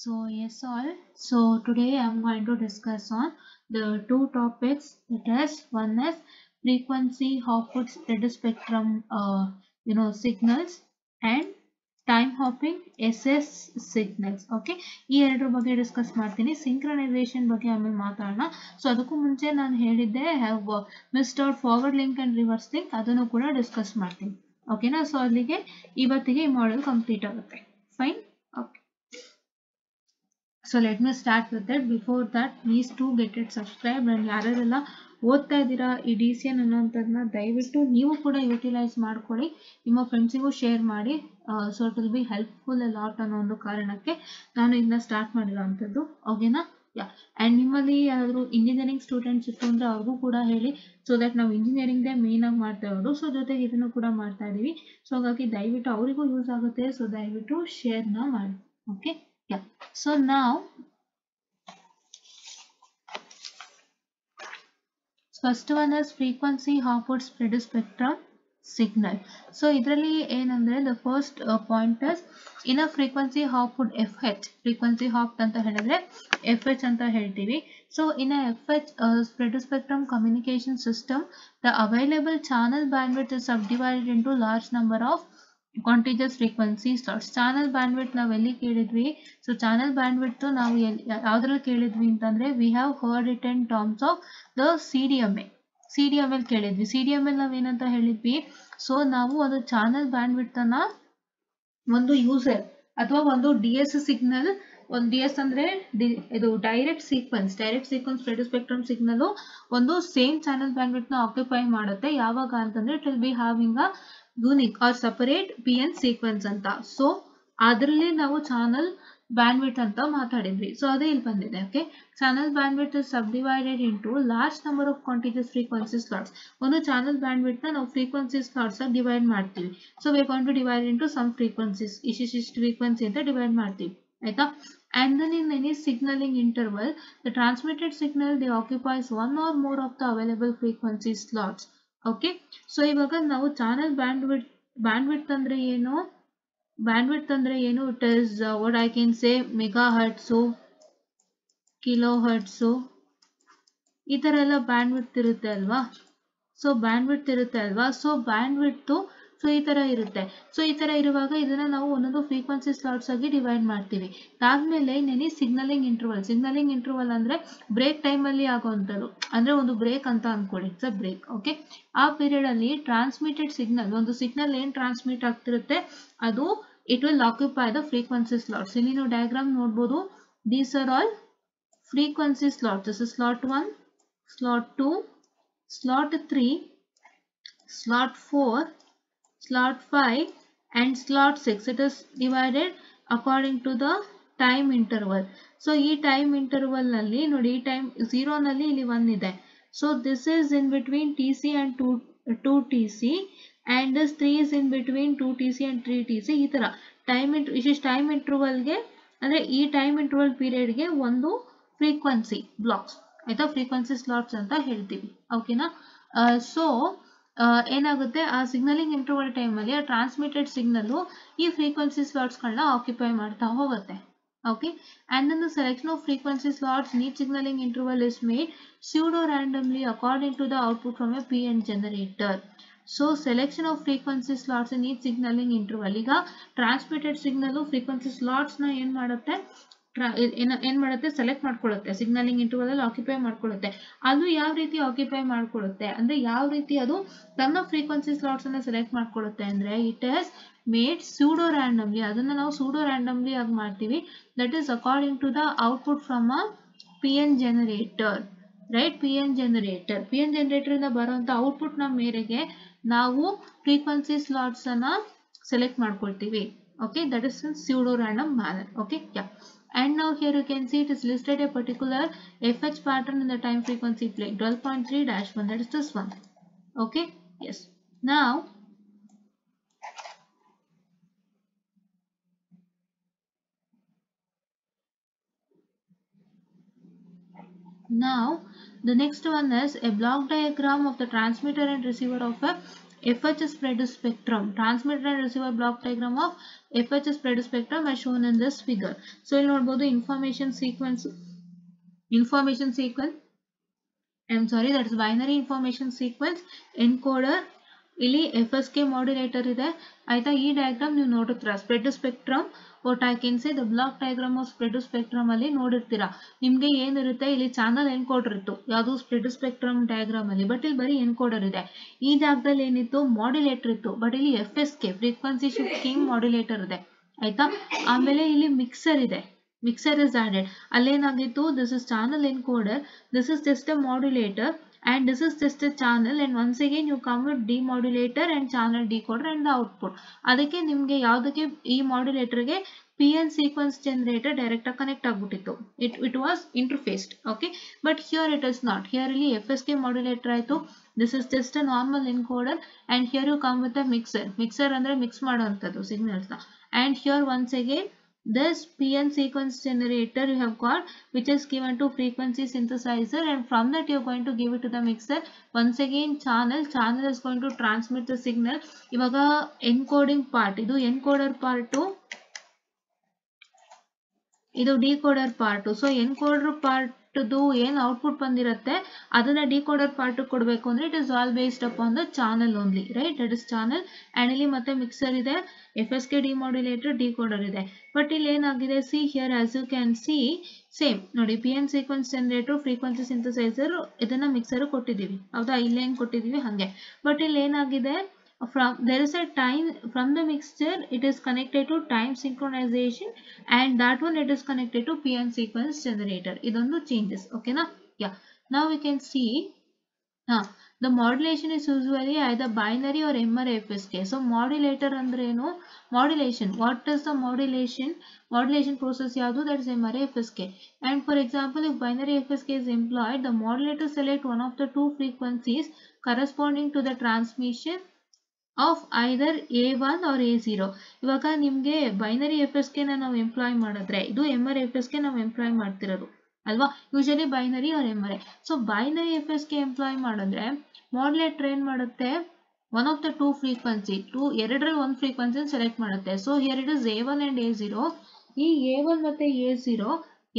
So yes all. So today I'm going to discuss on the two topics. That is, one is frequency output spread spectrum signals, and time hopping SS signals. Okay, ಈ ಎರಡರ ಬಗ್ಗೆ discuss ಮಾಡ್ತೀನಿ. Synchronisation ಬಗ್ಗೆ ಆಮೇಲೆ ಮಾತಾಡೋಣ. So ಅದಕ್ಕೂ ಮುಂಚೆ ನಾನು ಹೇಳಿದ್ದೆ have missed out forward link and reverse link, ಅದನ್ನು ಕೂಡ ಡಿಸ್ಕಸ್ ಮಾಡ್ತೀನಿ. ಓಕೆನಾ? ಸೊ ಅಲ್ಲಿಗೆ ಇವತ್ತಿಗೆ ಈ ಮಾಡೆಲ್ ಕಂಪ್ಲೀಟ್ ಆಗುತ್ತೆ. Fine. Okay. So let me start with that. Before that, please to get it subscribed, and ಯಾರೆಲ್ಲ ಓದ್ತಾ ಇದ್ದೀರಾ ಈ DCN ಅನ್ನೋಂಥದ್ದನ್ನ ದಯವಿಟ್ಟು ನೀವು ಕೂಡ ಯುಟಿಲೈಸ್ ಮಾಡ್ಕೊಳ್ಳಿ, ನಿಮ್ಮ ಫ್ರೆಂಡ್ಸಿಗೂ ಶೇರ್ ಮಾಡಿ. So it will be helpful a lot ಅನ್ನೋ ಒಂದು ಕಾರಣಕ್ಕೆ ನಾನು ಇದನ್ನ ಸ್ಟಾರ್ಟ್ ಮಾಡಿರೋವಂಥದ್ದು. ಓಕೆನಾ? ಯಾ. ಆ್ಯಂಡ್ ನಿಮ್ಮಲ್ಲಿ ಯಾರಾದರೂ ಇಂಜಿನಿಯರಿಂಗ್ ಸ್ಟೂಡೆಂಟ್ಸ್ ಇತ್ತು ಅಂದರೆ ಅವ್ರಿಗೂ ಕೂಡ ಹೇಳಿ, ಸೊ ದಟ್ ನಾವು ಇಂಜಿನಿಯರಿಂಗ್ದೇ ಮೇಯ್ನಾಗಿ ಮಾಡ್ತಾ ಇರೋದು. ಸೊ ಜೊತೆಗೆ ಇದನ್ನು ಕೂಡ ಮಾಡ್ತಾ ಇದ್ದೀವಿ. ಸೊ ಹಾಗಾಗಿ ದಯವಿಟ್ಟು ಅವರಿಗೂ ಯೂಸ್ ಆಗುತ್ತೆ. ಸೊ ದಯವಿಟ್ಟು ಶೇರ್ನ ಮಾಡಿ. Okay. Yeah. So now, first one is frequency output spread spectrum signal. So ಇದರಲ್ಲಿ ಏನಂದ್ರೆ the first point is in a frequency output FH, frequency output ಅಂತ ಹೇಳಿದ್ರೆ FH ಅಂತ ಹೇಳ್ತೀವಿ. So in a FH spread spectrum communication system, the available channel bandwidth is subdivided into large number of contiguous frequency slots. Channel bandwidth ನಾವು ಎಲ್ಲಿ ಕೇಳಿದ್ವಿ? So channel bandwidth ನಾವು ಯಾವ್ದ್ರಲ್ಲಿ ಕೇಳಿದ್ವಿ ಅಂತಂದ್ರೆ we have heard it in terms of the CDMA ಕೇಳಿದ್ವಿ. CDMA ನಾವೇನಂತ ಹೇಳಿದ್ವಿ? ಸೊ ನಾವು ಒಂದು ಚಾನಲ್ ಬ್ಯಾಂಡ್ವಿಡ್ತ್ ಅನ್ನ ಒಂದು ಯೂಸರ್ ಅಥವಾ ಒಂದು DS ಸಿಗ್ನಲ್, ಒಂದು DS ಅಂದ್ರೆ ಇದು direct sequence spread spectrum signal ಒಂದು ಸೇಮ್ ಚಾನಲ್ ಬ್ಯಾಂಡ್ವಿಡ್ತ್ ನ ಆಕ್ಯುಪೈ ಮಾಡುತ್ತೆ. ಯಾವಾಗ ಅಂತಂದ್ರೆ it will be having a unique or separate PN sequence ಅಂತ. ಸೊ ಅದರಲ್ಲಿ ನಾವು ಚಾನಲ್ ಬ್ಯಾಂಡ್ವಿಡ್ತ್ ಅಂತ ಮಾತಾಡಿದ್ವಿ. ಸೊ ಅದೇ ಇಲ್ಲಿ ಬಂದಿದೆ. Okay, channel bandwidth is subdivided into large number of contiguous frequency slots. ಒಂದು ಚಾನಲ್ ಬ್ಯಾಂಡ್ವಿಡ್ತ್ ನ ನಾವು ಫ್ರೀಕ್ವೆನ್ಸಿ ಸ್ಲಾಟ್ಸ್ ಆಗಿ ಡಿವೈಡ್ ಮಾಡ್ತೀವಿ. So we are going to divide into some frequencies, ಇಷ್ಟು ಫ್ರೀಕ್ವೆನ್ಸಿ ಅಂತ ಡಿವೈಡ್ ಮಾಡ್ತೀವಿ. ಆಯ್ತಾ? And then in any signaling interval, the transmitted signal they occupies one or more of the available frequency slots. Okay, so ಇವಾಗ ನಾವು channel bandwidth ಅಂದ್ರೆ ಏನು? It is what I can say megahertz, kilohertz, ಈ ತರ ಎಲ್ಲ bandwidth ಇರುತ್ತೆ ಅಲ್ವಾ? So bandwidth so ಈ ತರ ಇರುತ್ತೆ. ಸೊ ಈ ತರ ಇರುವಾಗ ಇದನ್ನ ನಾವು ಒಂದೊಂದು ಫ್ರೀಕ್ವೆನ್ಸಿ ಸ್ಲಾಟ್ಸ್ ಆಗಿ ಡಿವೈಡ್ ಮಾಡ್ತೀವಿ. ಅದಾದ್ಮೇಲೆ ನೆನಿ ಸಿಗ್ನಲಿಂಗ್ ಇಂಟರ್ವಲ್ ಅಂದ್ರೆ ಬ್ರೇಕ್ ಟೈಮ್ ಅಲ್ಲಿ ಆಗುವಂಥದ್ದು, ಅಂದ್ರೆ ಒಂದು ಬ್ರೇಕ್ ಅಂತ ಅನ್ಕೊಳ್ಳಿ, ಇಟ್ಸ್ ಅ ಬ್ರೇಕ್. ಓಕೆ, ಆ ಪೀರಿಯಡ್ ಅಲ್ಲಿ ಟ್ರಾನ್ಸ್ಮಿಟೆಡ್ ಸಿಗ್ನಲ್, ಒಂದು ಸಿಗ್ನಲ್ ಏನ್ ಟ್ರಾನ್ಸ್ಮಿಟ್ ಆಗ್ತಿರುತ್ತೆ ಅದು it will occupy the frequency slots. ಇಲ್ಲಿ ನೀವು ಡಯಾಗ್ರಾಮ್ ನೋಡ್ಬೋದು. These are all frequency slots. This is slot 1, slot 2, slot 3, slot 4, slot 5 and slot 6. It is divided according to the time interval. So ಈ time interval ನಲ್ಲಿ ನೋಡಿ, ಈ time 0 ನಲ್ಲಿ ಇಲ್ಲಿ 1 ಇದೆ. So this is in between TC and 2TC, and this 3 is in between 2TC and 3TC. ಈ ತರ time ಇಂಟರ್ವಲ್ಗೆ ಅಂದ್ರೆ ಈ ಟೈಮ್ ಇಂಟರ್ವಲ್ ಪೀರಿಯಡ್ಗೆ ಒಂದು ಫ್ರೀಕ್ವೆನ್ಸಿ ಬ್ಲಾಕ್ಸ್, ಆಯ್ತಾ, ಫ್ರೀಕ್ವೆನ್ಸಿ ಸ್ಲಾಟ್ಸ್ ಅಂತ ಹೇಳ್ತೀವಿ. ಓಕೆನಾ? ಸೊ ಏನಾಗುತ್ತೆ, ಆ ಸಿಗ್ನಲಿಂಗ್ ಇಂಟರ್ವಲ್ ಟೈಮಲ್ಲಿ ಆ ಟ್ರಾನ್ಸ್ಮಿಟೆಡ್ ಸಿಗ್ನಲ್ ಈ ಫ್ರೀಕ್ವೆನ್ಸಿ ಸ್ಲಾಟ್ಸ್ಗಳನ್ನ ಆಕ್ಯುಪೈ ಮಾಡ್ತಾ ಹೋಗುತ್ತೆ. Okay, and then the selection of frequency slots in each signaling interval is made pseudo randomly according to the output from a PN generator. So selection of frequency slots in each signalling interval. ಈಗ transmitted signal frequency slots ನ ಏನ್ ಮಾಡುತ್ತೆ select ಮಾಡ್ಕೊಳ್ಳುತ್ತೆ, signalling interval ಅಲ್ಲಿ occupy ಮಾಡ್ಕೊಳ್ಳುತ್ತೆ. ಅದು ಯಾವ ರೀತಿ occupy ಮಾಡ್ಕೊಳ್ಳುತ್ತೆ ಅಂದ್ರೆ, ಯಾವ ರೀತಿ ಅದು ತನ್ನ ಫ್ರೀಕ್ವೆನ್ಸಿ ಸ್ಲಾಟ್ಸ್ ಅನ್ನ ಸೆಲೆಕ್ಟ್ ಮಾಡ್ಕೊಳ್ಳುತ್ತೆ ಅಂದ್ರೆ, it is made pseudo randomly. ಅದನ್ನ ನಾವು ಸ್ಯೂಡೋ ರ್ಯಾಂಡಮ್ಲಿ ಆಗಿ ಮಾಡ್ತೀವಿ. That is according to the output from a PN generator. Right, PN generator ಇಂದ ಬರುವಂತ ಔಟ್ಪುಟ್ ನ ಮೇರೆಗೆ ನಾವು ಫ್ರೀಕ್ವೆನ್ಸಿ ಸ್ಲಾಟ್ಸ್ ಅನ್ನ ಸೆಲೆಕ್ಟ್ ಮಾಡ್ಕೊಳ್ತೀವಿ. Okay, that is in pseudo random manner. Okay, yeah. And now here you can see it is listed a particular FH pattern in the time frequency plane 12.3-1. That is this one. Okay, yes. Now the next one is a block diagram of the transmitter and receiver of a FHS spread spectrum, transmitter and receiver block diagram of FHS spread spectrum as shown in this figure. So ಇಲ್ಲಿ ನೋಡಬಹುದು information sequence that is binary information sequence encoder, ಇಲ್ಲಿ FSK modulator ಇದೆ ಆಯ್ತಾ. ಈ diagram ನೀವು ನೋಡುತ್ತೀರಾ spread spectrum what I can say the block diagram of spread spectrum ಅಲ್ಲಿ ನೋಡಿರ್ತೀರಾ. ನಿಮಗೆ ಏನಿರುತ್ತೆ ಇಲ್ಲಿ ಚಾನಲ್ ಎನ್ಕೋಡರ್ ಇತ್ತು ಯಾವುದು ಸ್ಪ್ರೆಡ್ ಸ್ಪೆಕ್ಟ್ರಮ್ ಡಯಾಗ್ರಾಮ್ ಅಲ್ಲಿ, ಬಟ್ ಇಲ್ಲಿ ಬರೀ ಎನ್ಕೋಡರ್ ಇದೆ. ಈ ಜಾಗದಲ್ಲಿ ಏನಿತ್ತು ಮಾಡ್ಯುಲೇಟರ್ ಇತ್ತು, ಬಟ್ ಇಲ್ಲಿ FSK ಫ್ರೀಕ್ವೆನ್ಸಿ ಶಿಫ್ಟಿಂಗ್ ಮಾಡ್ಯುಲೇಟರ್ ಇದೆ ಆಯ್ತಾ. ಆಮೇಲೆ ಇಲ್ಲಿ ಮಿಕ್ಸರ್ ಇದೆ, mixer is added. Allenagitu, this is channel encoder, this is just a modulator, and this is just a channel, and once again you come with demodulator and channel decoder and the output. ಅದಕ್ಕೆ ನಿಮಗೆ ಯಾವುದಕ್ಕೆ ಈ modulator ಗೆ PN sequence generator direct connect ಆಗ್ಬಿಟ್ಟಿತ್ತು. It was interfaced, okay, but here it is not. Here ಇಲ್ಲಿ FSK modulator ಆಯ್ತು, this is just a normal encoder, and here you come with a mixer ಅಂದ್ರೆ mix ಮಾಡುವಂತದ್ದು signals ನ, and here once again this PN sequence generator you have got, which is given to frequency synthesizer, and from that you are going to give it to the mixer. Once again channel is going to transmit the signal. Ivaga encoding part, idu encoder part, idu decoder part. So encoder part ಏನು output ಬಂದಿರುತ್ತೆ ಅದನ್ನ decoder part ಕೊಡಬೇಕು ಅಂದ್ರೆ it is all based upon the channel only, right, that is channel. And ಇಲ್ಲಿ ಮತ್ತೆ mixer ಇದೆ, FSK demodulator, decoder ಇದೆ. But ಇಲ್ಲಿ ಏನಾಗಿದೆ, see here as you can see same ನೋಡಿ, PN sequence generator, frequency synthesizer, ಇದನ್ನ ಮಿಕ್ಸರ್ ಕೊಟ್ಟಿದೀವಿ ಹೌದಾ, ಇಲ್ಲಿ ಹೆಂಗ್ ಕೊಟ್ಟಿದೀವಿ ಹಂಗೆ. ಬಟ್ ಇಲ್ಲಿ ಏನಾಗಿದೆ, there is a time from the mixture it is connected to time synchronization, and that one it is connected to PN sequence generator. Idondu changes, okay na. Yeah, now we can see the modulation is usually either binary or M or FSK. So modulator andre enu, modulation, what is the modulation process yadu, that is M or FSK. And for example, if binary FSK is employed, the modulator select one of the two frequencies corresponding to the transmission of either A1 or A0. ಇವಾಗ ನಿಮಗೆ binary FSK ನಾವು employee ಮಾಡಿದ್ರೆ, ಇದು MR FSK ನಾವು employ ಮಾಡ್ತಿರೋದು ಅಲ್ವಾ, usually binary or MR. So binary FSK employ ಮಾಡಿದ್ರೆ modulator ಏನ್ ಮಾಡುತ್ತೆ, one of the two frequency, ಎರಡರಲ್ಲಿ ಒಂದು ಫ್ರೀಕ್ವೆನ್ಸಿ ಸೆಲೆಕ್ಟ್ ಮಾಡುತ್ತೆ. So here it is A1 and A0. ಈ A1 ಮತ್ತೆ A0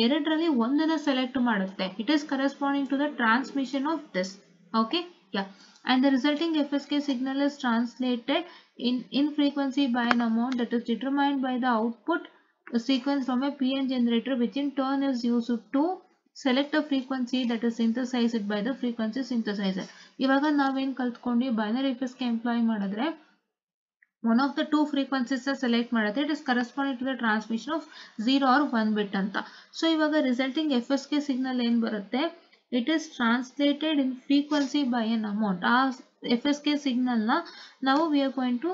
ಎರಡರಲ್ಲಿ ಒಂದನ್ನ ಸೆಲೆಕ್ಟ್ ಮಾಡುತ್ತೆ. It is corresponding to the transmission of this, okay, yeah, and the resulting FSK signal is translated in frequency by an amount that is determined by the output sequence from a PN generator, which in turn is used to select a frequency that is synthesized by the frequency synthesizer. ಇವಾಗ ನಾವೇನ್ ಕಲ್ತ್ಕೊಂಡ್ವಿ, binary FSK employ ಮಾಡಿದ್ರೆ one of the two frequencies select ಮಾಡುತ್ತೆ, it is corresponding to the transmission of 0 or 1 bit ಅಂತ. So ಇವಾಗ resulting FSK signal ಏನ್ ಬರುತ್ತೆ, it is translated in frequency by an amount. Our FSK signal now we are going to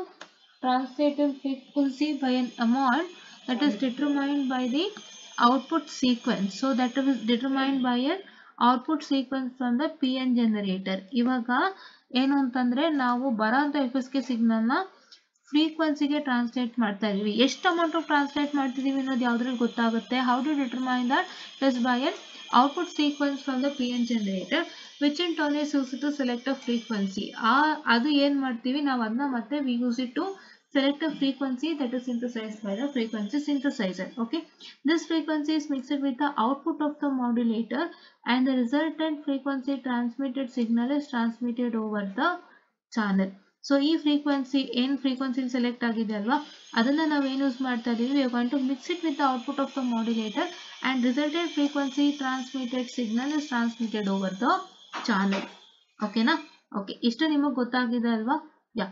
translate in frequency by an amount that is determined by the output sequence. So that is determined by an output sequence from the PN generator. ಇವಾಗ ಏನು ಅಂತಂದ್ರೆ ನಾವು ಬರೋಂತ FSK signal ಫ್ರೀಕ್ವೆನ್ಸಿಗೆ translate ಮಾಡ್ತಾ ಇದೀವಿ. ಎಷ್ಟು amount translate ಮಾಡ್ತಿದೀವಿ ಅನ್ನೋದು ಯಾವ್ದ್ರಲ್ಲಿ ಗೊತ್ತಾಗುತ್ತೆ, how to determine that, is by an output sequence from the PN generator, which in turn is used to select a frequency. ಅದು ಏನ್ ಮಾಡ್ತೀವಿ ನಾವು ಅದನ್ನ ಮತ್ತೆ we use it to select a frequency that is synthesized by the frequency synthesizer. Okay, this frequency is mixed with the output of the modulator, and the resultant frequency transmitted signal is transmitted over the channel. So ಈ frequency ಏನ್ frequency select ಆಗಿದೆ ಅಲ್ವಾ, ಅದನ್ನ ನಾವು ಏನು use ಮಾಡ್ತಾ ಇದೀವಿ, we are going to mix it with the output of the modulator, and resultant frequency transmitted signal is transmitted over the channel. ಓಕೆನಾ, ಓಕೆ, ಇಷ್ಟು ನಿಮಗೆ ಗೊತ್ತಾಗಿದೆ ಅಲ್ವಾ. ಯಾ,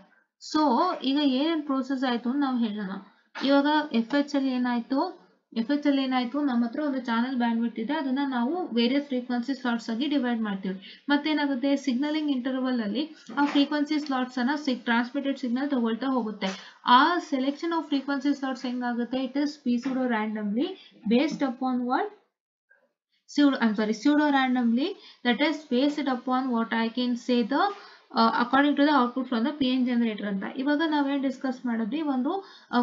ಸೊ ಈಗ ಏನೇನು ಪ್ರೋಸೆಸ್ ಆಯ್ತು ಅಂತ ನಾವು ಹೇಳೋಣ. ಇವಾಗ FH ಅಲ್ಲಿ ಏನಾಯ್ತು, ನಮ್ಮ ಹತ್ರ ಒಂದು ಚಾನಲ್ ಬ್ಯಾಂಡ್ವಿಡ್ತ್ ಇದೆ, ಅದನ್ನ ನಾವು ವೇರಿಯಸ್ ಫ್ರೀಕ್ವೆನ್ಸಿ ಸ್ಲಾಟ್ಸ್ ಆಗಿ ಡಿವೈಡ್ ಮಾಡ್ತೀವಿ. ಮತ್ತೇನಾಗುತ್ತೆ, ಸಿಗ್ನಲಿಂಗ್ ಇಂಟರ್ವಲ್ ಅಲ್ಲಿ ಆ ಫ್ರೀಕ್ವೆನ್ಸಿ ಸ್ಲಾಟ್ಸ್ ಅನ್ನ ಟ್ರಾನ್ಸ್ಮಿಟೆಡ್ ಸಿಗ್ನಲ್ ತಗೊಳ್ತಾ ಹೋಗುತ್ತೆ. ಆ ಸೆಲೆಕ್ಷನ್ ಆಫ್ ಫ್ರೀಕ್ವೆನ್ಸಿ ಸ್ಲಾಟ್ಸ್ ಹೆಂಗಾಗುತ್ತೆ, it is pseudo randomly based upon what, pseudo randomly, that is based upon what I can say the according to the output from the PN generator ಅಂತ. ಇವಾಗ ನಾವೇನ್ discuss ಮಾಡಿದ್ವಿ, ಒಂದು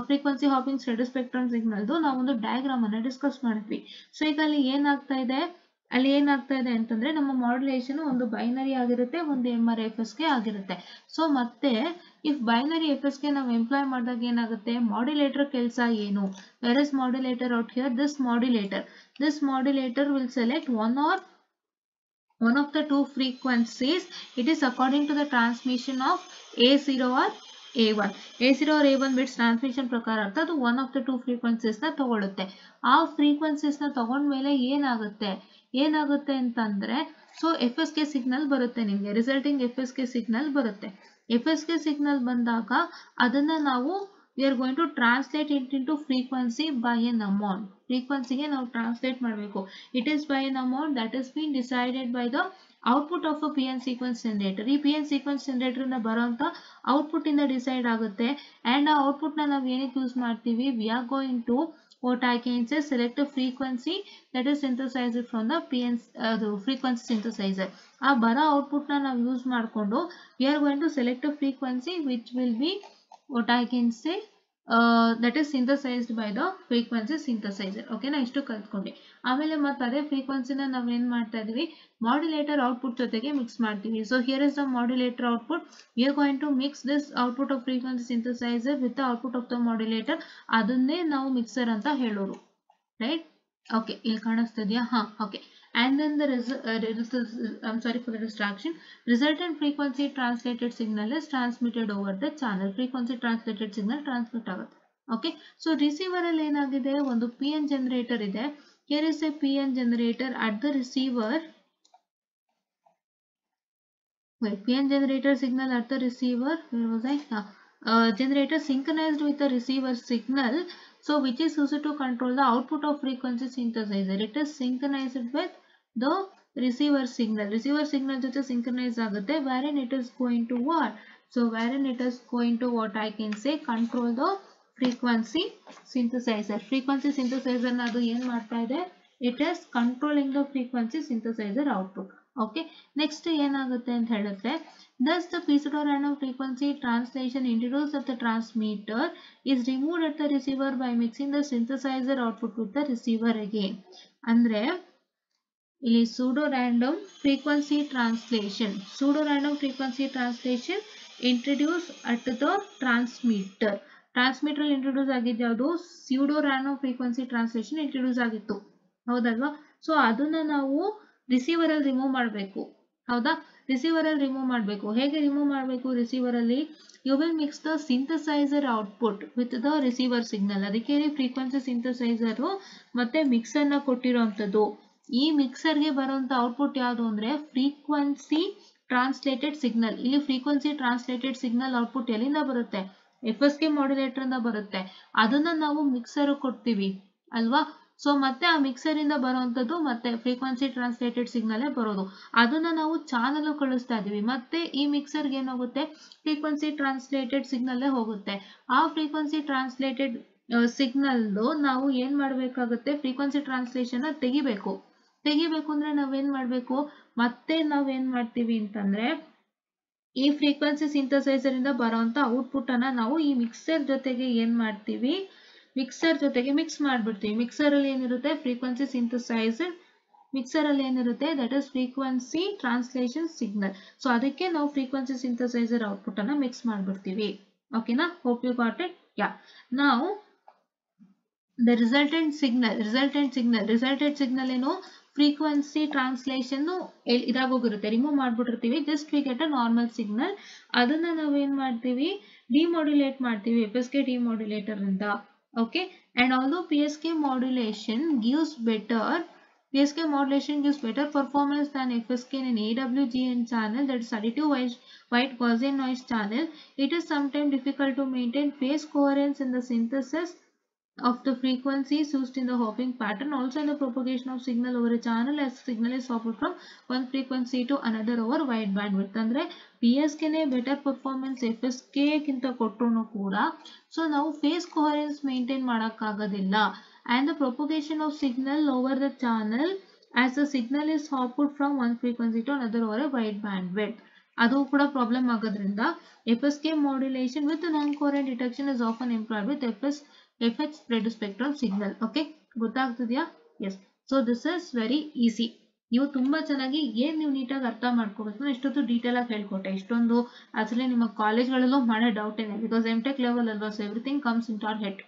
frequency hopping spread spectrum ಸಿಗ್ನಲ್ದು ನಾವೊಂದು diagram ಅನ್ನ discuss ಮಾಡಿದ್ವಿ. So ಈಗ ಅಲ್ಲಿ ಏನಾಗ್ತಾ ಇದೆ, ಅಲ್ಲಿ ಏನಾಗ್ತಾ ಇದೆ ಅಂತಂದ್ರೆ ನಮ್ಮ ಮಾಡ್ಯುಲೇಷನ್ ಒಂದು ಬೈನರಿ ಆಗಿರುತ್ತೆ, ಒಂದು MRFSK ಆಗಿರುತ್ತೆ. ಸೊ ಮತ್ತೆ ಇಫ್ ಬೈನರಿ FSK ನಾವು ಎಂಪ್ಲಾಯ್ ಮಾಡಿದಾಗ ಏನಾಗುತ್ತೆ, ಮಾಡ್ಯುಲೇಟರ್ ಕೆಲಸ ಏನು, where is modulator out here, this modulator will select one of the two frequencies. It is according to the transmission of A0 or A1. A0 or A1 bits transmission ಪ್ರಕಾರ ಅರ್ಥ ಅದು one of the two frequencies ನ ತಗೊಳುತ್ತೆ. ಆ frequencies ನ ತಗೊಂಡ್ಮೇಲೆ ಏನಾಗುತ್ತೆ ಅಂತಂದ್ರೆ, so FSK signal ಬರುತ್ತೆ ನಿಮ್ಗೆ, ರಿಸಲ್ಟಿಂಗ್ FSK ಸಿಗ್ನಲ್ ಬರುತ್ತೆ. FSK ಸಿಗ್ನಲ್ ಬಂದಾಗ ಅದನ್ನ ನಾವು we are going to translate it into frequency by an amount. ಫ್ರೀಕ್ವೆನ್ಸಿಗೆ ನಾವು ಟ್ರಾನ್ಸ್ಲೇಟ್ ಮಾಡಬೇಕು. It is by an amount that has been decided by the output of a PN sequence generator. ಈ PN sequence generator ಇಂದ ಬರುವಂತ output ಇಂದ decide ಆಗುತ್ತೆ. And ಆ output ನ ನಾವು ಏನಕ್ಕೆ ಯೂಸ್ ಮಾಡ್ತೀವಿ, we are going to what I can say select a frequency that is synthesized from the PN frequency synthesizer. ಆ ಬರೋ ಔಟ್ಪುಟ್ ನ ನಾವು ಯೂಸ್ ಮಾಡಿಕೊಂಡು we are going to select a frequency which will be what I can say that is synthesized by the frequency synthesizer. Okay, ನಾ ಇಷ್ಟು ಕಲ್ತ್ಕೊಂಡೆ. ಆಮೇಲೆ ಮತ್ತೆ ಅದೇ ಫ್ರೀಕ್ವೆನ್ಸಿನ ನಾವು ಏನ್ ಮಾಡ್ತಾ ಇದೀವಿ, ಮಾಡ್ಯುಲೇಟರ್ ಔಟ್ಪುಟ್ ಜೊತೆಗೆ ಮಿಕ್ಸ್ ಮಾಡ್ತೀವಿ. So here is the modulator output. We are going to mix this output of frequency synthesizer with the output of the modulator. ಅದನ್ನೇ ನಾವು ಮಿಕ್ಸರ್ ಅಂತ ಹೇಳೋರು, ರೈಟ್? ಓಕೆ, ಇಲ್ಲಿ ಕಾಣಿಸ್ತಿದ್ಯಾ? ಹಾ, okay. And then I'm sorry for the distraction. Resultant frequency translated signal is transmitted over the channel. Frequency translated signal transmit ಆಗುತ್ತೆ. Okay, so receiver ಅಲ್ಲಿ ಏನಾಗಿದೆ, ಒಂದು PN generator ಇದೆ. Here is a PN generator at the receiver. Wait, PN generator signal at the receiver. Where was I? Generator synchronized with the receiver signal. So which is used to control the output of frequency synthesizer. It is synchronized with the receiver signal. Receiver signal jothe synchronize ಆಗುತ್ತೆ. Wherein it is going to what? So wherein it is going to what I can say control the frequency synthesizer. Frequency synthesizer na adu ಏನು ಮಾಡ್ತಾ ಇದೆ? It is controlling the frequency synthesizer output. Okay, next ಏನಾಗುತ್ತೆ ಅಂತ ಹೇಳಿದ್ರೆ, thus the pseudo-random frequency translation introduced at the transmitter is removed at the receiver by mixing the synthesizer output with the receiver again. ಅಂದ್ರೆ ಇಲ್ಲಿ pseudo-random frequency translation introduced at the transmitter. Transmitter introduce ಆಗಿದ್ದು ಯಾವುದು? pseudo-random frequency translation introduce ಆಗಿತ್ತು, ಹೌದಲ್ವಾ? So ಅದನ್ನ ನಾವು receiver ಅಲ್ಲಿ remove ಮಾಡಬೇಕು, ಹೌದಾ? ರಿಸೀವರ್ ಅಲ್ಲಿ ರಿಮೂವ್ ಮಾಡಬೇಕು. ಹೇಗೆ ರಿಮೂವ್ ಮಾಡಬೇಕು? ರಿಸೀವರ್ ಅಲ್ಲಿ you will mix the synthesiser output with the receiver signal. ಅದಕ್ಕೆ ಫ್ರೀಕ್ವೆನ್ಸಿ ಸಿಂಥಸೈಸರ್ ಮತ್ತೆ ಮಿಕ್ಸರ್ ನ ಕೊಟ್ಟಿರುವಂತದ್ದು. ಈ ಮಿಕ್ಸರ್ಗೆ ಬರುವಂತ ಔಟ್ಪುಟ್ ಯಾವುದು ಅಂದ್ರೆ ಫ್ರೀಕ್ವೆನ್ಸಿ ಟ್ರಾನ್ಸ್ಲೇಟೆಡ್ ಸಿಗ್ನಲ್. ಇಲ್ಲಿ ಫ್ರೀಕ್ವೆನ್ಸಿ ಟ್ರಾನ್ಸ್ಲೇಟೆಡ್ ಸಿಗ್ನಲ್ ಔಟ್ಪುಟ್ ಎಲ್ಲಿಂದ ಬರುತ್ತೆ? FSK ಮಾಡ್ಯುಲೇಟರ್ ಇಂದ ಬರುತ್ತೆ. ಅದನ್ನ ನಾವು ಮಿಕ್ಸರ್ ಕೊಡ್ತೀವಿ ಅಲ್ವಾ? ಸೊ ಮತ್ತೆ ಆ ಮಿಕ್ಸರ್ ಇಂದ ಬರುವಂತದ್ದು ಮತ್ತೆ ಫ್ರೀಕ್ವೆನ್ಸಿ ಟ್ರಾನ್ಸ್ಲೇಟೆಡ್ ಸಿಗ್ನಲ್ ಬರೋದು. ಅದನ್ನ ನಾವು ಚಾನಲ್ ಕಳಿಸ್ತಾ ಇದೀವಿ. ಮತ್ತೆ ಈ ಮಿಕ್ಸರ್ಗೆ ಏನಾಗುತ್ತೆ? ಫ್ರೀಕ್ವೆನ್ಸಿ ಟ್ರಾನ್ಸ್ಲೇಟೆಡ್ ಸಿಗ್ನಲ್ ಹೋಗುತ್ತೆ. ಆ ಫ್ರೀಕ್ವೆನ್ಸಿ ಟ್ರಾನ್ಸ್ಲೇಟೆಡ್ ಸಿಗ್ನಲ್ ನಾವು ಏನ್ ಮಾಡ್ಬೇಕಾಗುತ್ತೆ? ಫ್ರೀಕ್ವೆನ್ಸಿ ಟ್ರಾನ್ಸ್ಲೇಷನ್ ತೆಗಿಬೇಕು ಅಂದ್ರೆ ನಾವೇನ್ ಮಾಡ್ಬೇಕು? ಮತ್ತೆ ನಾವೇನ್ ಮಾಡ್ತೀವಿ ಅಂತಂದ್ರೆ ಈ ಫ್ರೀಕ್ವೆನ್ಸಿ ಸಿಂಥಸೈಸರ್ ಇಂದ ಬರುವಂತ ಔಟ್ಪುಟ್ ಅನ್ನ ನಾವು ಈ ಮಿಕ್ಸರ್ ಜೊತೆಗೆ ಏನ್ ಮಾಡ್ತೀವಿ? ಮಿಕ್ಸರ್ ಜೊತೆಗೆ ಮಿಕ್ಸ್ ಮಾಡ್ಬಿಡ್ತೀವಿ. ಮಿಕ್ಸರ್ ಅಲ್ಲಿ ಏನಿರುತ್ತೆ? Frequency synthesiser. ಮಿಕ್ಸರ್ ಅಲ್ಲಿ ಏನಿರುತ್ತೆ? That is frequency translation signal. So ಅದಕ್ಕೆ ನಾವು ಫ್ರೀಕ್ವೆನ್ಸಿ ಸಿಂಥಸೈಸರ್ ಔಟ್ಪುಟ್ ಅನ್ನ ಮಿಕ್ಸ್ ಮಾಡ್ಬಿಡ್ತೀವಿ. ಓಕೆನಾ? Hope you got it. Yeah, ನಾವು the resultant signal ಏನು? ಫ್ರೀಕ್ವೆನ್ಸಿ ಟ್ರಾನ್ಸ್ಲೇಷನ್ ಇದಾಗೋಗಿರುತ್ತೆ, ರಿಮೂವ್ ಮಾಡ್ಬಿಟ್ಟಿರ್ತೀವಿ. Just we get a normal signal. ಅದನ್ನ ನಾವೇನ್ ಮಾಡ್ತೀವಿ? ಡಿಮಾಡ್ಯುಲೇಟ್ ಮಾಡ್ತೀವಿ FSK ಡಿಮಾಡ್ಯುಲೇಟರ್ ಇಂದ. Okay, and although PSK modulation gives better performance than FSK in AWGN channel, that is additive white Gaussian noise channel. It is sometimes difficult to maintain phase coherence in the synthesis of the frequencies used in the hopping pattern. Also in the propagation of signal over a channel as signal is hopped from one frequency to another over wide bandwidth. ಅಂದ್ರೆ PSK ನೇ better performance FSK ಗಿಂತ ಕೊಟ್ಟರು ಕೂಡ so ನಾವು face coherence maintain ಮಾಡೋಕ್ಕಾಗೋದಿಲ್ಲ. and the propagation of signal over the channel as the signal is hopped from one frequency to another over a wide bandwidth. ಅದು ಕೂಡ problem ಆಗೋದ್ರಿಂದ FSK modulation with non-coherent detection is often employed with FH spread spectrum signal. Okay, ಗೊತ್ತಾಗ್ತಿದೆಯಾ? Yes. So this is very easy. ನೀವು ತುಂಬಾ ಚೆನ್ನಾಗಿ ಏನ್ ನೀವು ನೀಟಾಗಿ ಅರ್ಥ ಮಾಡ್ಕೋಬೇಕು, ಇಷ್ಟೊತ್ತು ಡೀಟೇಲ್ ಆಗಿ ಹೇಳ್ಕೊಟ್ಟೆ. ಇಷ್ಟೊಂದು ಆಕ್ಚುಲಿ ನಿಮ್ಮ ಕಾಲೇಜ್ಗಳಲ್ಲೂ ಮಾಡೋ ಡೌಟ್ ಏನೇ, ಬಿಕಾಸ್ ಎಂ.ಟೆಕ್ ಲೆವೆಲ್ ಅಲ್ವಾ, so everything comes in our head,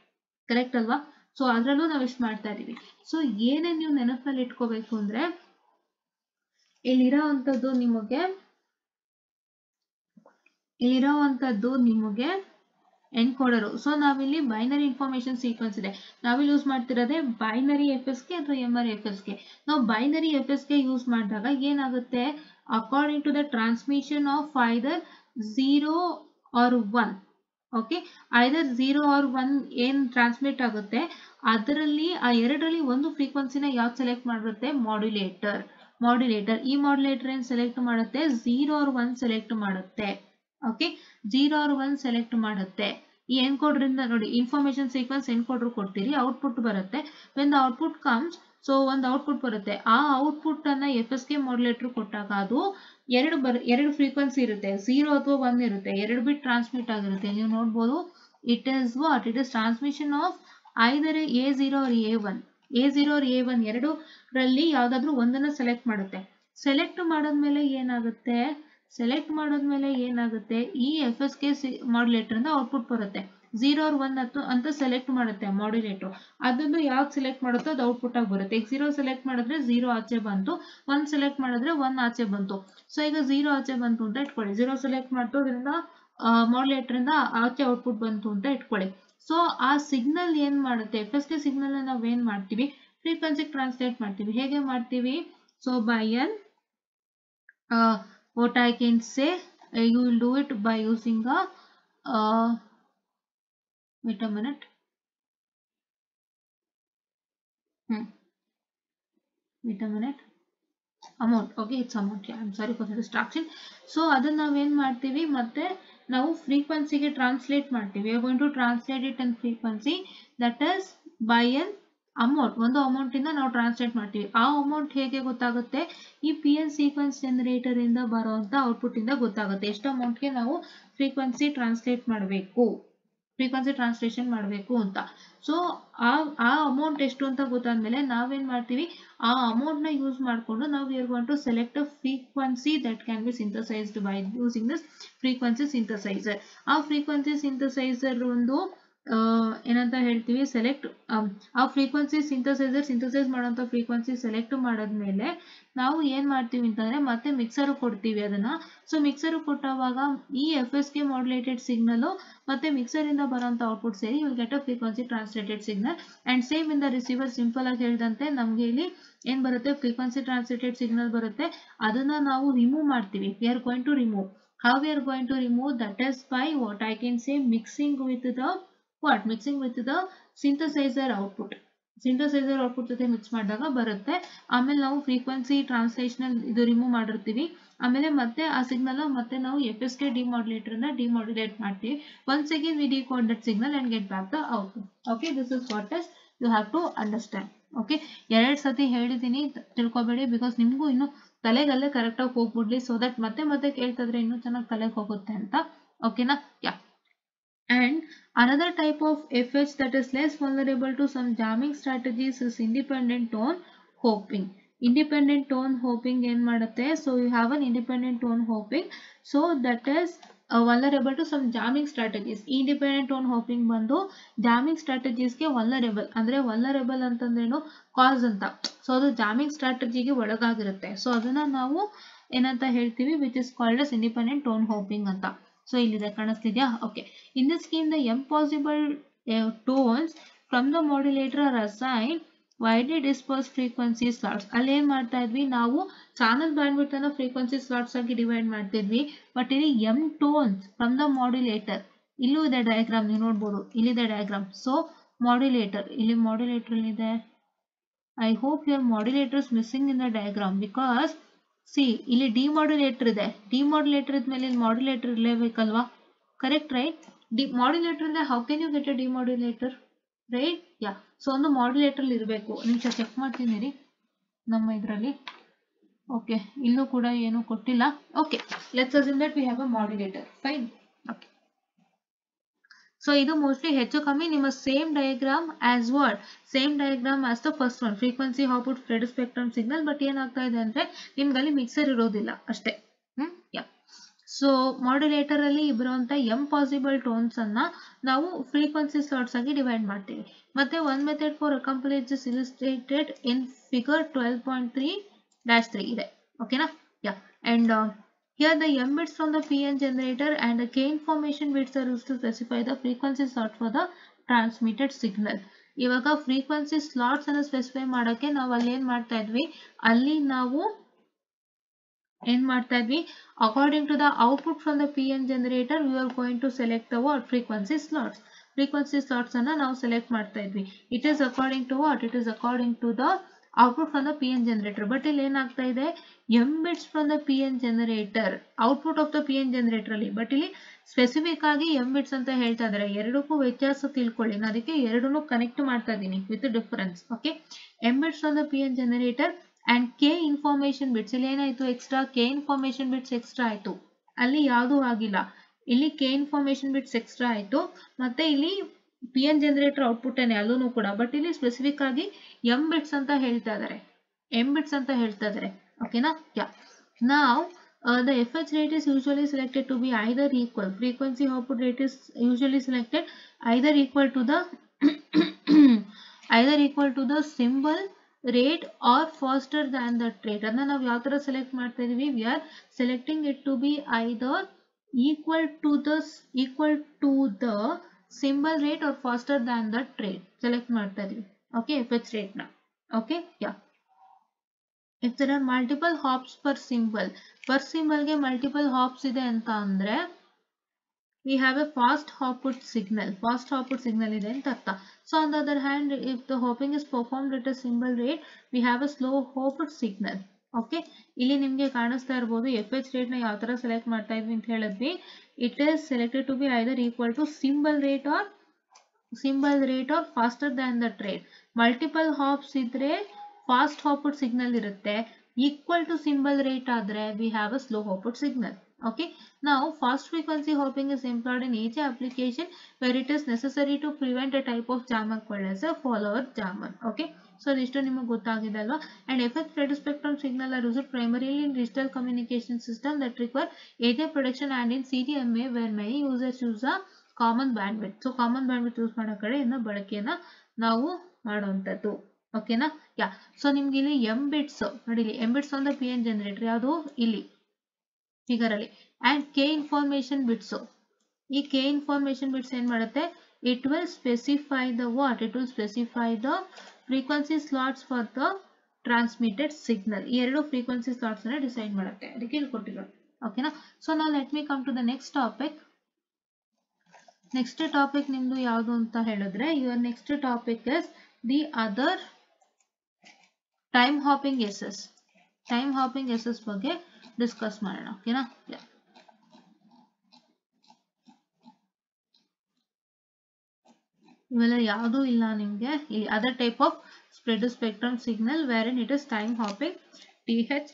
correct ಅಲ್ವಾ? ಸೊ ಅದ್ರಲ್ಲೂ ನಾವು ಇಷ್ಟು ಮಾಡ್ತಾ ಇದೀವಿ. ಸೊ ಏನೇನ್ ನೀವು ನೆನಪಲ್ಲಿ ಇಟ್ಕೋಬೇಕು ಅಂದ್ರೆ, ಇಲ್ಲಿರೋವಂಥದ್ದು ನಿಮಗೆ ಎನ್ಕೋಡರು. ಸೊ ನಾವಿಲ್ಲಿ ಬೈನರಿ ಇನ್ಫಾರ್ಮೇಶನ್ ಸೀಕ್ವೆನ್ಸ್ ಇದೆ, ನಾವಿಲ್ಲಿ ಯೂಸ್ ಮಾಡ್ತಿರೋದೇ ಬೈನರಿ FSK ಅಥವಾ MRFSK. ನಾವು ಬೈನರಿ FSK ಯೂಸ್ ಮಾಡಿದಾಗ ಏನಾಗುತ್ತೆ, according to the transmission of either 0 or 1, okay, either 0 or 1 ಏನ್ ಟ್ರಾನ್ಸ್ಮಿಟ್ ಆಗುತ್ತೆ ಅದರಲ್ಲಿ ಆ ಎರಡರಲ್ಲಿ ಒಂದು ಫ್ರೀಕ್ವೆನ್ಸಿನ ಯಾವ್ದು ಸೆಲೆಕ್ಟ್ ಮಾಡಿರುತ್ತೆ, ಮಾಡ್ಯುಲೇಟರ್. ಈ ಮಾಡ್ಯುಲೇಟರ್ ಏನ್ ಸೆಲೆಕ್ಟ್ ಮಾಡುತ್ತೆ, 0 or 1 ಸೆಲೆಕ್ಟ್ ಮಾಡುತ್ತೆ. ಓಕೆ, 0 or 1 ಸೆಲೆಕ್ಟ್ ಮಾಡುತ್ತೆ. ಈ ಎನ್ಕೋಡರ್ ಇಂದ ನೋಡಿ, ಇನ್ಫಾರ್ಮೇಶನ್ ಸೀಕ್ವೆನ್ಸ್ ಎನ್ಕೋಡರ್ ಕೊಡ್ತೀರಿ, ಔಟ್ಪುಟ್ ಬರುತ್ತೆ. When the output comes, so ಒಂದು ಔಟ್ಪುಟ್ ಬರುತ್ತೆ, ಆ ಔಟ್ಪುಟ್ ಅನ್ನ FSK ಮಾಡ್ಯುಲೇಟರ್ ಕೊಟ್ಟಾಗ ಅದು ಎರಡು ಫ್ರೀಕ್ವೆನ್ಸಿ ಇರುತ್ತೆ, 0 ಅಥವಾ 1 ಇರುತ್ತೆ, 2 ಬಿಟ್ ಟ್ರಾನ್ಸ್ಮಿಟ್ ಆಗಿರುತ್ತೆ. ನೀವು ನೋಡ್ಬೋದು, it is transmission of either A0 or A1. A0 or A1 ಎರಡರಲ್ಲಿ ಯಾವ್ದಾದ್ರು ಒಂದನ್ನ ಸೆಲೆಕ್ಟ್ ಮಾಡುತ್ತೆ. ಸೆಲೆಕ್ಟ್ ಮಾಡಾದ್ಮೇಲೆ ಏನಾಗುತ್ತೆ, ಈ FSK ಮಾಡ್ಯುಲೇಟರ್ ಇಂದ ಔಟ್ಪುಟ್ ಬರುತ್ತೆ. 0 or 1 ಅಂತ ಸೆಲೆಕ್ಟ್ ಮಾಡುತ್ತೆ ಮಾಡ್ಯುಲೇಟರ್, ಅದನ್ನು ಯಾವ್ದು ಸೆಲೆಕ್ಟ್ ಮಾಡುತ್ತೋ ಅದು ಔಟ್ಪುಟ್ ಆಗಿ ಬರುತ್ತೆ. ಈಗ 0 ಸೆಲೆಕ್ಟ್ ಮಾಡಿದ್ರೆ 0 ಆಚೆ ಬಂತು, 1 ಸೆಲೆಕ್ಟ್ ಮಾಡಿದ್ರೆ 1 ಆಚೆ ಬಂತು. ಸೊ ಈಗ 0 ಆಚೆ ಬಂತು ಅಂತ ಇಟ್ಕೊಳ್ಳಿ, 0 ಸೆಲೆಕ್ಟ್ ಮಾಡ್ತು, ಅದರಿಂದ ಮಾಡ್ಯುಲೇಟರ್ ಇಂದ ಆಚೆ ಔಟ್ಪುಟ್ ಬಂತು ಅಂತ ಇಟ್ಕೊಳ್ಳಿ. ಸೊ ಆ ಸಿಗ್ನಲ್ ಏನ್ ಮಾಡುತ್ತೆ, FSK ಸಿಗ್ನಲ್ ನಾವ್ ಏನ್ ಮಾಡ್ತೀವಿ, ಫ್ರೀಕ್ವೆನ್ಸಿ ಟ್ರಾನ್ಸ್ಲೇಟ್ ಮಾಡ್ತೀವಿ. ಹೇಗೆ ಮಾಡ್ತೀವಿ, so by what I can say, you will do it by using wait a minute, amount. Okay, it's amount. Yeah, I'm sorry for the distraction. So ಅದನ್ನ ನಾವೇನ್ ಮಾಡ್ತೀವಿ, ಮತ್ತೆ ನಾವು ಫ್ರೀಕ್ವೆನ್ಸಿಗೆ ಟ್ರಾನ್ಸ್ಲೇಟ್ ಮಾಡ್ತೀವಿ. we are going to translate it in frequency, that is by an amount. ಒಂದು amount ಇಂದ ನಾವು translate ಮಾಡ್ತೀವಿ. ಆ ಅಮೌಂಟ್ ಹೇಗೆ ಗೊತ್ತಾಗುತ್ತೆ, ಈ PN ಸೀಕ್ವೆನ್ಸ್ ಜನರೇಟರ್ ಇಂದ ಬರುವಂತ ಔಟ್ಪುಟ್ ಇಂದ ಗೊತ್ತಾಗುತ್ತೆ ಎಷ್ಟು ಅಮೌಂಟ್ಗೆ ನಾವು ಫ್ರೀಕ್ವೆನ್ಸಿ ಟ್ರಾನ್ಸ್ಲೇಷನ್ ಮಾಡಬೇಕು ಅಂತ. ಸೊ ಆ ಅಮೌಂಟ್ ಎಷ್ಟು ಅಂತ ಗೊತ್ತಾದ್ಮೇಲೆ ನಾವೇನ್ ಮಾಡ್ತೀವಿ, ಆ ಅಮೌಂಟ್ ನ ಯೂಸ್ ಮಾಡಿಕೊಂಡು ನಾವು we are going to select a frequency that can be synthesized by using this frequency synthesizer. ಆ frequency synthesizer ಒಂದು ಏನಂತ ಹೇಳ್ತೀವಿ, ಸೆಲೆಕ್ಟ್ ಆ ಫ್ರೀಕ್ವೆನ್ಸಿ ಸಿಂಥಸೈಸ್ ಮಾಡುವಂತ ಫ್ರೀಕ್ವೆನ್ಸಿ ಸೆಲೆಕ್ಟ್ ಮಾಡಾದ್ಮೇಲೆ ನಾವು ಏನ್ ಮಾಡ್ತೀವಿ ಅಂತಂದ್ರೆ ಮತ್ತೆ ಮಿಕ್ಸರ್ ಕೊಡ್ತೀವಿ ಅದನ್ನ. ಸೊ ಮಿಕ್ಸರ್ ಕೊಟ್ಟಾಗ ಈ FSK ಮಾಡ್ಯುಲೇಟೆಡ್ ಸಿಗ್ನಲ್ ಮತ್ತೆ ಮಿಕ್ಸರ್ ಇಂದ ಬರುವಂತ ಔಟ್ಪುಟ್ ಸೇರಿ you will get a frequency translated signal. And same in the receiver, simple ಆಗಿ ಹೇಳಿದಂತೆ ನಮ್ಗೆ ಇಲ್ಲಿ ಏನ್ ಬರುತ್ತೆ, ಫ್ರೀಕ್ವೆನ್ಸಿ ಟ್ರಾನ್ಸ್ಲೇಟೆಡ್ ಸಿಗ್ನಲ್ ಬರುತ್ತೆ, ಅದನ್ನ ನಾವು ರಿಮೂವ್ ಮಾಡ್ತೀವಿ. we are going to remove. how we are going to remove, that is by what I can say, mixing with the synthesizer output. Synthesiser output ಜೊತೆ ಮಿಕ್ಸ್ ಮಾಡಿದಾಗ ಬರುತ್ತೆ. ಆಮೇಲೆ ನಾವು ಫ್ರೀಕ್ವೆನ್ಸಿ ಟ್ರಾನ್ಸ್ಲೇಷನ್ ಇದು ರಿಮೂವ್ ಮಾಡಿರ್ತೀವಿ. ಆಮೇಲೆ ಮತ್ತೆ ಆ ಸಿಗ್ನಲ್ ಮತ್ತೆ ನಾವು FSK ಡಿಮಾಡ್ಯುಲೇಟರ್ ನ ಡಿಮಾಡ್ಯುಲೇಟ್ ಮಾಡ್ತೀವಿ. Once again we decode that signal and get back the output. Okay, this is what is you have to understand. Okay, 2 ಸತಿ ಹೇಳಿದ್ದೀನಿ, ತಿಳ್ಕೊಬೇಡಿ, ಬಿಕಾಸ್ ನಿಮಗೂ ಇನ್ನು ತಲೆಗಲ್ಲೇ ಕರೆಕ್ಟ್ ಆಗಿ ಹೋಗ್ಬಿಡ್ಲಿ, ಸೊ ದಟ್ ಮತ್ತೆ ಕೇಳ್ತಿದ್ರೆ ಇನ್ನೂ ಚೆನ್ನಾಗಿ ತಲೆಗೆ ಹೋಗುತ್ತೆ ಅಂತ. ಓಕೆನಾ? ಯಾ. And another type of FH that is less vulnerable to some jamming strategies is independent tone hopping. Independent tone hopping ಏನ್ ಮಾಡುತ್ತೆ, so you have an independent tone hopping, so that is vulnerable to some jamming strategies. Independent tone hopping ಬಂದು jamming strategies ಗೆ vulnerable. ಅಂದ್ರೆ vulnerable ಅಂತಂದ್ರೇನು, cause ಅಂತ. So ಅದು jamming strategy ಗೆ ಒಳಗಾಗಿರುತ್ತೆ. So ಅದನ್ನ ನಾವು ಏನಂತ ಹೇಳ್ತೀವಿ, which is called as independent tone hopping ಅಂತ. ಸೊ ಇಲ್ಲಿದೆ, ಕಾಣಿಸ್ತಿದ್ಯಾ? Okay, in this scheme the m possible tones from the modulator are assigned widely dispersed frequency slots. ಅಲ್ಲಿ ಏನ್ ಮಾಡ್ತಾ ಇದ್ವಿ, ನಾವು ಚಾನಲ್ ಬ್ಯಾಂಡ್ವಿಡ್ತ್ ಅನ್ನು ಫ್ರೀಕ್ವೆನ್ಸಿ ಸ್ಲಾಟ್ಸ್ ಆಗಿ ಡಿವೈಡ್ ಮಾಡ್ತಿದ್ವಿ. ಬಟ್ ಇಲ್ಲಿ m tones from the modulator, ಇಲ್ಲೂ ಇದೆ ಡಯಾಗ್ರಾಮ್, ನೀವು ನೋಡ್ಬೋದು, ಇಲ್ಲಿದೆ ಡಯಾಗ್ರಾಮ್. ಸೊ ಮಾಡ್ಯುಲೇಟರ್, ಇಲ್ಲಿ ಮಾಡ್ಯುಲೇಟರ್ ಇದೆ. I hope your modulator is missing in the diagram, because see ಇಲ್ಲಿ ಡಿಮಾಡ್ಯುಲೇಟರ್ ಇದೆ. ಡಿಮಾಡ್ಯುಲೇಟರ್ ಇದ್ಮೇಲೆ ಇಲ್ಲಿ ಮಾಡ್ಯುಲೇಟರ್ ಇರಲೇಬೇಕಲ್ವಾ? Correct, right? ಮಾಡ್ಯುಲೇಟರ್ ಇಂದ how can you get a demodulator, right? Yeah. So ಒಂದು ಮಾಡ್ಯುಲೇಟರ್ ಇರಬೇಕು. ನಿಮಿಷ ಚೆಕ್ ಮಾಡ್ತೀನಿ ರೀ ನಮ್ಮ ಇದರಲ್ಲಿ. ಓಕೆ, ಇಲ್ಲೂ ಕೂಡ ಏನು ಕೊಟ್ಟಿಲ್ಲ. Okay, let's assume that we have a modulator. Fine. Okay, so ಇದು ಮೋಸ್ಟ್ಲಿ ಹೆಚ್ಚು ಕಮ್ಮಿ ನಿಮ್ಮ same diagram as what, same diagram as the first one, frequency output spread spectrum signal. But ಏನಾಗ್ತಾ ಇದೆ ಅಂದ್ರೆ ನಿಮ್ಗೆ ಅಲ್ಲಿ ಮಿಕ್ಸರ್ ಇರೋದಿಲ್ಲ ಅಷ್ಟೇ. ಯಾ. ಸೊ ಮಾಡ್ಯುಲೇಟರ್ ಅಲ್ಲಿ ಬರುವಂತ ಪಾಸಿಬಲ್ ಟೋನ್ಸ್ ಅನ್ನ ನಾವು ಫ್ರೀಕ್ವೆನ್ಸಿ ಸ್ಲಾಟ್ಸ್ ಆಗಿ ಡಿವೈಡ್ ಮಾಡ್ತೀವಿ. ಮತ್ತೆ one method for accomplish this illustrated in figure 12.3-3 ಇದೆ. ಓಕೆನಾ? Yeah. And here the m bits from the PN generator and the k information bits are used to specify the frequency slot for the transmitted signal. ಇವಾಗ frequency slots ಅನ್ನು specify ಮಾಡೋಕೆ ನಾವು ಅಲ್ಲಿ ಏನ್ ಮಾಡ್ತಾ ಇದ್ವಿ, ಅಲ್ಲಿ ನಾವು ಏನ್ ಮಾಡ್ತಾ ಇದ್ವಿ, according to the output from the PN generator we are going to select the what frequency slots. Frequency slots ಅನ್ನ ನಾವು ಸೆಲೆಕ್ಟ್ ಮಾಡ್ತಾ ಇದ್ವಿ. It is according to what, it is according to the output from the PN generator. But ಇಲ್ಲಿ ಏನಾಗ್ತಾ ಇದೆ, m bits from the PN generator, output of the PN generator ಅಲ್ಲಿ. But ಇಲ್ಲಿ specific ಆಗಿ m bits ಅಂತ ಹೇಳ್ತಾ ಇದ್ದಾರೆ. ಎರಡಕ್ಕೂ ವ್ಯತ್ಯಾಸ ತಿಳ್ಕೊಳ್ಳಿ, ನಾನು ಅದಕ್ಕೆ ಎರಡನ್ನೂ ಕನೆಕ್ಟ್ ಮಾಡ್ತಾ ಇದ್ದೀನಿ with difference. Okay, m bits from the PN generator and k information bits. ಇಲ್ಲಿ ಏನಾಯ್ತು, extra k information bits extra ಆಯ್ತು, ಅಲ್ಲಿ ಯಾವುದು ಆಗಿಲ್ಲ. ಇಲ್ಲಿ k information bits ಎಕ್ಸ್ಟ್ರಾ ಆಯ್ತು, ಮತ್ತೆ ಇಲ್ಲಿ PN ಜನರೇಟರ್ ಔಟ್ಪುಟ್ ಏನೇ ಅಲ್ಲೂ ಕೂಡ. ಬಟ್ ಇಲ್ಲಿ ಸ್ಪೆಸಿಫಿಕ್ ಆಗಿ m bits ಅಂತ ಹೇಳ್ತಾ ಇದ್ದಾರೆ, m bits ಅಂತ ಹೇಳ್ತಾ ಇದ್ದಾರೆ. ಓಕೆನಾ? ಯಾ. Now the FH rate is usually selected to be either equal, frequency output rate is usually selected either equal to the either equal to the symbol rate or faster than that rate. ಅದನ್ನ ನಾವು ಯಾವ ತರ select ಮಾಡ್ತಾ ಇದೀವಿ, we are selecting it to be either equal to the symbol rate or faster than that rate select ಮಾಡ್ತಾ ಇದೀವಿ. Okay, FH rate ನ. Okay, yeah. if there are multiple hops per symbol ಗೆ multiple hops ಇದೆ ಅಂತ ಅಂದ್ರೆ we have a fast output signal ಇದೆ ಅಂತ ಅರ್ಥ. So on the other hand, if the hopping is performed at a symbol rate, we have a slow output signal. Okay, ಇಲ್ಲಿ ನಿಮ್ಗೆ ಕಾಣಿಸ್ತಾ ಇರಬಹುದು FH rate ನ ಯಾವ ತರ ಸೆಲೆಕ್ಟ್ ಮಾಡ್ತಾ ಇದ್ವಿ ಅಂತ ಹೇಳಿದ್ವಿ. it is selected to be either equal to symbol rate or faster than that rate. Multiple hops ಇದ್ರೆ ಫಾಸ್ಟ್ ಔಟ್ಪುಟ್ ಸಿಗ್ನಲ್ ಇರುತ್ತೆ, ಈಕ್ವಲ್ ಟು ಸಿಂಬಲ್ ರೇಟ್ ಆದ್ರೆ we have a slow output signal. Okay, now fast frequency hopping is employed in each application where it is necessary to prevent a type of jammer called as a follower jammer. Okay, so ಇಷ್ಟು ನಿಮಗೆ ಗೊತ್ತಾಗಿದೆ ಅಲ್ವಾ. And FH spread spectrum signal are used primarily in digital communication system that require AJ production and in CDMA where many users use a common bandwidth. So common bandwidth use ಮಾಡೋ ಕಡೆ ಇನ್ನ ಬಳಕೆಯನ್ನ ನಾವು ಮಾಡುವಂತದ್ದು. ಓಕೆನಾ? ಯಾ. ಸೊ ನಿಮ್ಗೆ ಇಲ್ಲಿ m bits ನೋಡಿ, ಇಲ್ಲಿ m bits on the PN generator ಯಾವುದು ಇಲ್ಲಿ ಫಿಗರ್ ಅಲ್ಲಿ, ಅಂಡ್ k information bits. ಈ k information bits ಏನ್ ಮಾಡುತ್ತೆ, it will specify the what, it will specify the frequency slots for the transmitted signal. ಈ ಎರಡು frequency slots ಅನ್ನ decide ಮಾಡುತ್ತೆ, ಅದಕ್ಕೆ ಇಲ್ಲಿ ಕೊಟ್ಟಿರೋದು. ಓಕೆನಾ? So now let me come to the next topic. Next topic ನಿಮ್ದು ಯಾವುದು ಅಂತ ಹೇಳಿದ್ರೆ, your next topic is the other time hopping SS. Time hopping SS ಬಗ್ಗೆ ಡಿಸ್ಕಸ್ ಮಾಡೋಣ. ಓಕೆನಾ? ಇವೆಲ್ಲ ಯಾವುದೂ ಇಲ್ಲ ನಿಮ್ಗೆ. ಇಲ್ಲಿ other type of spread spectrum signal where it is time hopping TH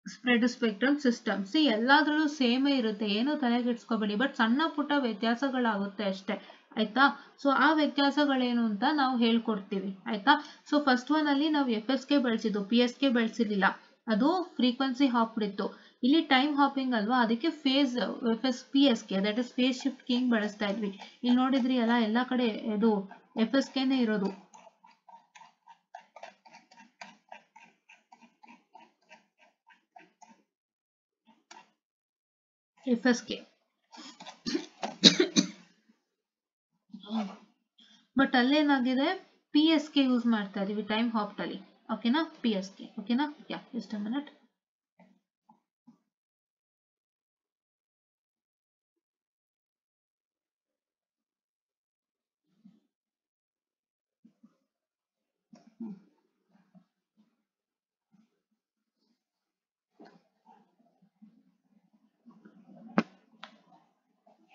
spread spectrum system. See ಎಲ್ಲಾದ್ರಲ್ಲೂ ಸೇಮೇ ಇರುತ್ತೆ, ಏನು ತಲೆಗೆಡ್ಸ್ಕೋಬೇಡಿ, ಬಟ್ ಸಣ್ಣ ಪುಟ್ಟ ವ್ಯತ್ಯಾಸಗಳಾಗುತ್ತೆ ಅಷ್ಟೇ. ಆಯ್ತಾ? ಸೊ ಆ ವ್ಯತ್ಯಾಸಗಳೇನು ಅಂತ ನಾವು ಹೇಳ್ಕೊಡ್ತೀವಿ. ಆಯ್ತಾ? ಸೊ ಫಸ್ಟ್ ಒನ್ ಅಲ್ಲಿ ನಾವು FS ಗೆ ಬಳಸಿದ್ದು, PS ಗೆ ಬಳಸಿರ್ಲಿಲ್ಲ, ಅದು ಫ್ರೀಕ್ವೆನ್ಸಿ ಹಾಪ್ಡ್ ಇತ್ತು. ಇಲ್ಲಿ ಟೈಮ್ ಹಾಪಿಂಗ್ ಅಲ್ವಾ, ಅದಕ್ಕೆ ಫೇಸ್ FS PS ಗೆ that is phase shift king ಬಳಸ್ತಾ ಇದ್ವಿ. ಇಲ್ಲಿ ನೋಡಿದ್ರಿ ಅಲ್ಲ, ಎಲ್ಲಾ ಕಡೆ ಇದು FS ಗೆನೆ ಇರೋದು. FS ಗೆ ಬಟ್ ಅಲ್ಲೇನಾಗಿದೆ, PS ಗೆ ಯೂಸ್ ಮಾಡ್ತಾ ಇದೀವಿ ಟೈಮ್ ಹಾಪ್ ಅಲ್ಲಿ. ಓಕೆನಾ? PS ಗೆ. ಓಕೆನಾ? Yeah, just a minute.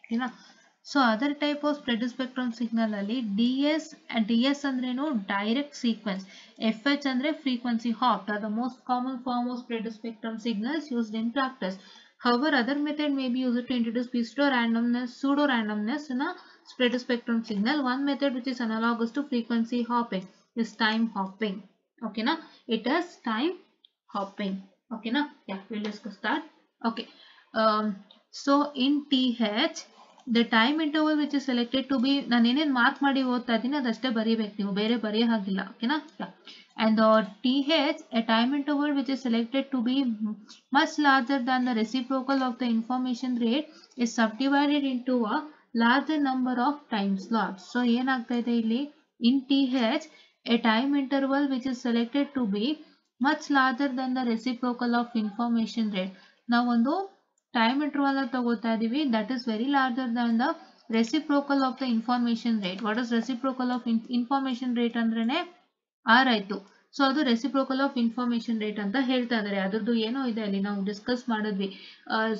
ಓಕೆನಾ? So other type of spread spectrum signal ಅಲ್ಲಿ DS ಅಂದ್ರೇನು, ಡೈರೆಕ್ಟ್ ಸೀಕ್ವೆನ್ಸ್. FH ಅಂದ್ರೆ frequency hop are the most common form of spread spectrum signals used in practice. However, other method may be used to introduce pseudo randomness in a spread spectrum signal. One method which is analogous to frequency hopping is time hopping. Okay, na? It is time hopping. Okay, na? Yeah, we'll discuss that. Okay. So in TH, the time interval which is selected to be, ನಾನು ಏನೇನು mark ಮಾಡಿ ಓದ್ತಾ ಇದ್ದೀನಿ ಅದಷ್ಟೇ ಬರೀಬೇಕು, ನೀವು ಬೇರೆ ಬರೆಯೋ ಹಾಗಿಲ್ಲ. ಓಕೆನಾ? And TH, a time interval which is selected to be much larger than the reciprocal of the information rate is subdivided into a larger number of time slots. So ಏನಾಗ್ತಾ ಇದೆ ಇಲ್ಲಿ, in TH, a time interval which is selected to be much larger than the reciprocal of information rate. ನಾವೊಂದು time interval ತಗೋತಾ ಇದೀವಿ, that is very larger than the reciprocal of the information rate. What is reciprocal of information rate ಅಂದ್ರೇನೆ R ಆಯ್ತು. So ಅದು reciprocal of information rate ಅಂತ ಹೇಳ್ತಾ ಇದಾರೆ. ಅದ್ರದ್ದು ಏನೋ ಇದೆ ಅಲ್ಲಿ, ನಾವು ಡಿಸ್ಕಸ್ ಮಾಡಿದ್ವಿ.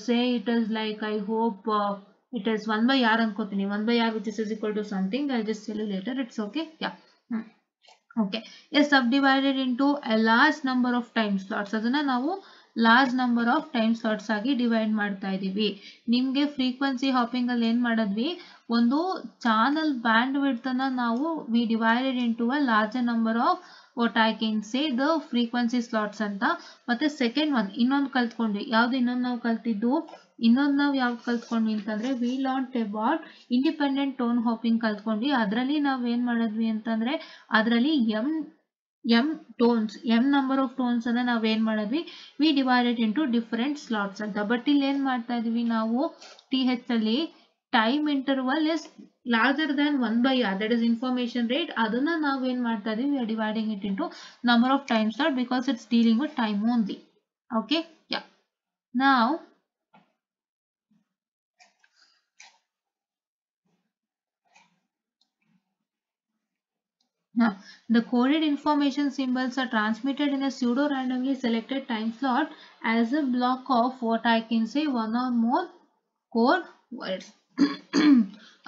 Say it is like, I hope it is 1/r ಅನ್ಕೋತೀನಿ, 1/r which is equal to something. I'll just tell you later. It's okay. Yeah. Okay. Is subdivided into a large number of time slots. ಅದನ್ನ ನಾವು large number of time slots ಆಗಿ divide ಮಾಡ್ತಾ ಇದೀವಿ. ನಿಮ್ಗೆ frequency hopping ಅಲ್ಲಿ ಏನ್ ಮಾಡಿದ್ವಿ, ಒಂದು ಚಾನಲ್ ಬ್ಯಾಂಡ್ ವಿಡ್ತ್ ಅನ್ನ ನಾವು we divided into a larger number of what I can say the frequency slots ಅಂತ. ಮತ್ತೆ ಸೆಕೆಂಡ್ ಒನ್ ಇನ್ನೊಂದು ಕಲ್ತ್ಕೊಂಡ್ವಿ. ಯಾವ್ದು ಇನ್ನೊಂದು ನಾವು ಕಲ್ತಿದ್ದು, ಇನ್ನೊಂದು ನಾವು ಯಾವ್ದು ಕಲ್ತ್ಕೊಂಡ್ವಿ ಅಂತಂದ್ರೆ we learnt about independent tone hopping ಕಲ್ತ್ಕೊಂಡ್ವಿ. ಅದರಲ್ಲಿ ನಾವ್ ಏನ್ ಮಾಡಿದ್ವಿ ಅಂತಂದ್ರೆ, ಅದರಲ್ಲಿ m tones, m number of tones ಅನ್ನ ನಾವ್ ಏನ್ ಮಾಡಿದ್ವಿ, we divided into different slots ಅಂತ. ಬಟ್ ಇಲ್ಲಿ ಏನ್ ಮಾಡ್ತಾ ಇದೀವಿ ನಾವು, TH ಅಲ್ಲಿ time interval is larger than 1/r, that is information rate. ಅದನ್ನ ನಾವ್ ಏನ್ ಮಾಡ್ತಾ ಇದೀವಿ, we are dividing it into number of time slot because it's dealing with time only. Okay, yeah. Now the coded information symbols are transmitted in a pseudo-randomly selected time slot as a block of what I can say one or more code words.